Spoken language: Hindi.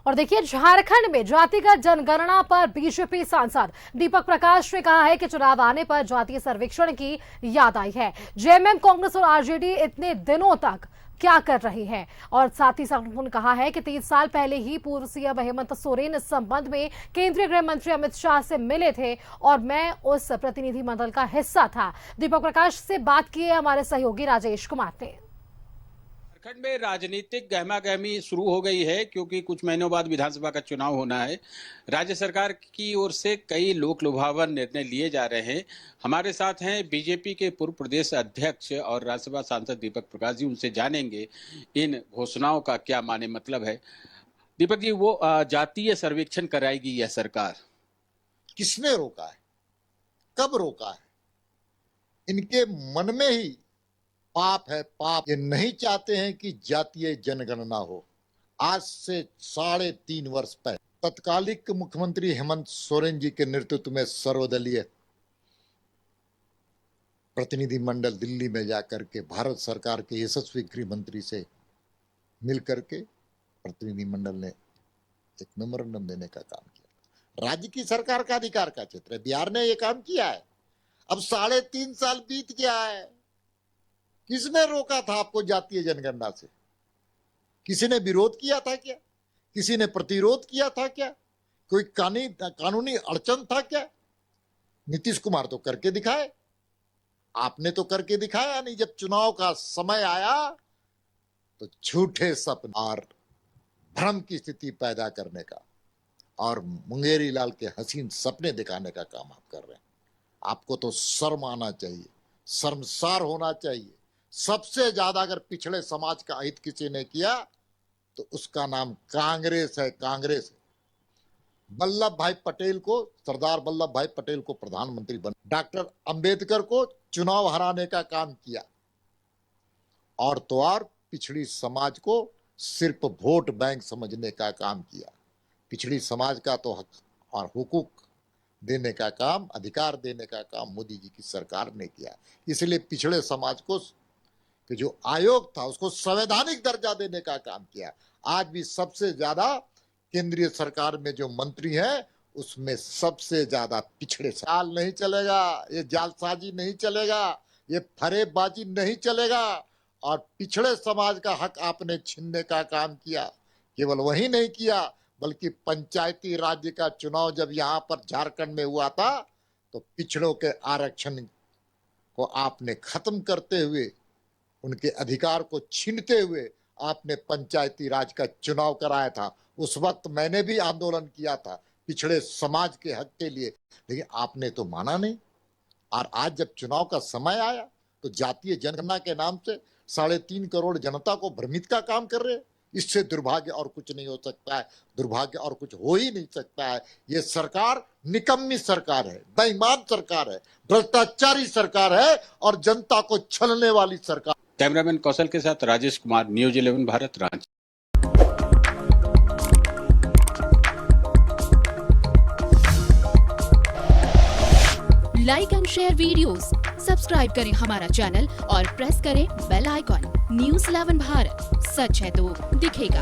और देखिए, झारखंड में जातिगत जनगणना पर बीजेपी सांसद दीपक प्रकाश ने कहा है कि चुनाव आने पर जातीय सर्वेक्षण की याद आई है। जेएमएम, कांग्रेस और आरजेडी इतने दिनों तक क्या कर रही है। और साथ ही साथ उन्होंने कहा है कि 30 साल पहले ही पूर्व सीएम हेमंत सोरेन इस संबंध में केंद्रीय गृह मंत्री अमित शाह से मिले थे और मैं उस प्रतिनिधिमंडल का हिस्सा था। दीपक प्रकाश से बात की है हमारे सहयोगी राजेश कुमार ने। झारखंड में राजनीतिक गहमागहमी शुरू हो गई है क्योंकि कुछ महीनों बाद विधानसभा का चुनाव होना है। राज्य सरकार की ओर से कई लोक लुभावन निर्णय लिए जा रहे हैं। हमारे साथ हैं बीजेपी के पूर्व प्रदेश अध्यक्ष और राज्यसभा सांसद दीपक प्रकाश जी। उनसे जानेंगे इन घोषणाओं का क्या माने मतलब है। दीपक जी, वो जातीय सर्वेक्षण कराएगी यह सरकार, किसने रोका है, कब रोका है? इनके मन में ही पाप है, पाप। ये नहीं चाहते हैं कि जातीय जनगणना हो। आज से 3.5 वर्ष पहले तत्कालिक मुख्यमंत्री हेमंत सोरेन जी के नेतृत्व में सर्वदलीय प्रतिनिधि मंडल दिल्ली में जाकर के भारत सरकार के यशस्वी गृह मंत्री से मिलकर के प्रतिनिधि मंडल ने एक मेमोरेंडम देने का काम किया। राज्य की सरकार का अधिकार का क्षेत्र है, बिहार ने यह काम किया है। अब 3.5 साल बीत गया है। किसने रोका था आपको जातीय जनगणना से? किसी ने विरोध किया था क्या? किसी ने प्रतिरोध किया था क्या? कोई कानूनी अड़चन था क्या? नीतीश कुमार तो करके दिखाए, आपने तो करके दिखाया नहीं। जब चुनाव का समय आया तो झूठे सपने और भ्रम की स्थिति पैदा करने का और मुंगेरी लाल के हसीन सपने दिखाने का काम आप कर रहे हैं। आपको तो शर्म आना चाहिए, शर्मसार होना चाहिए। सबसे ज्यादा अगर पिछड़े समाज का हित किसी ने किया तो उसका नाम कांग्रेस है। कांग्रेस वल्लभ भाई पटेल को, सरदार वल्लभ भाई पटेल को प्रधानमंत्री बना, डॉक्टर अंबेडकर को चुनाव हराने का काम किया और तो और पिछड़ी समाज को सिर्फ वोट बैंक समझने का काम किया। पिछड़ी समाज का तो हक और हुकूक देने का काम, अधिकार देने का काम मोदी जी की सरकार ने किया। इसलिए पिछड़े समाज को कि जो आयोग था उसको संवैधानिक दर्जा देने का काम किया। आज भी सबसे ज्यादा केंद्रीय सरकार में जो मंत्री हैं उसमें सबसे ज्यादा पिछड़े। चाल नहीं चलेगा, ये जालसाजी नहीं चलेगा, ये फरेबबाजी नहीं चलेगा। और पिछड़े समाज का हक आपने छीनने का काम किया। केवल वही नहीं किया बल्कि पंचायती राज्य का चुनाव जब यहाँ पर झारखंड में हुआ था तो पिछड़ों के आरक्षण को आपने खत्म करते हुए, उनके अधिकार को छीनते हुए आपने पंचायती राज का चुनाव कराया था। उस वक्त मैंने भी आंदोलन किया था पिछड़े समाज के हक के लिए, लेकिन आपने तो माना नहीं। और आज जब चुनाव का समय आया तो जातीय जनगणना के नाम से 3.5 करोड़ जनता को भ्रमित का काम कर रहे हैं। इससे दुर्भाग्य और कुछ नहीं हो सकता है, दुर्भाग्य और कुछ हो ही नहीं सकता है। ये सरकार निकम्मी सरकार है, बेईमान सरकार है, भ्रष्टाचारी सरकार है और जनता को छलने वाली सरकार। कैमरामैन कौशल के साथ Rajesh Kumar, news 11 Bharat, Ranchi. Like and share videos, subscribe करें हमारा चैनल और प्रेस करें बेल आइकॉन। न्यूज़ 11 भारत, सच है तो दिखेगा।